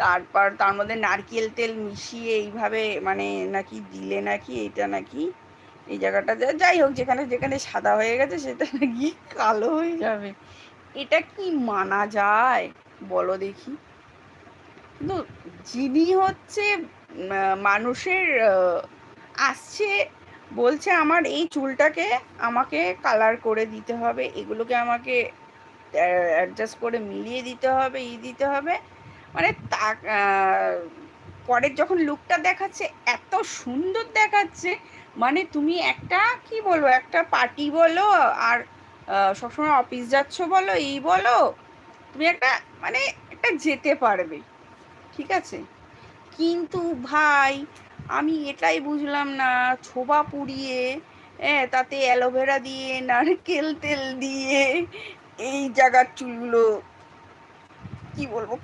তারপর তার মধ্যে নারকেল তেল মিশিয়ে এইভাবে মানে নাকি দিলে নাকি এটা নাকি এই জায়গাটা যাই হোক, যেখানে যেখানে সাদা হয়ে গেছে সেটা নাকি কালো হয়ে যাবে। এটা কি মানা যায় বলো দেখি? কিন্তু যিনি হচ্ছে মানুষের আসছে, বলছে আমার এই চুলটাকে আমাকে কালার করে দিতে হবে, এগুলোকে আমাকে অ্যাডজাস্ট করে মিলিয়ে দিতে হবে, দিতে হবে, মানে তা পরের যখন লুকটা দেখাচ্ছে এত সুন্দর দেখাচ্ছে, মানে তুমি একটা কি বলবো, একটা পার্টি বলো আর সবসময় অফিস যাচ্ছ বলো, এই বলো, তুমি একটা মানে একটা যেতে পারবে, ঠিক আছে। কিন্তু ভাই আমি এটাই বুঝলাম না, ছোবা পুড়িয়ে তাতে অ্যালোভেরা দিয়ে নারকেল তেল দিয়ে এই জায়গার চুলগুলো কি বলবো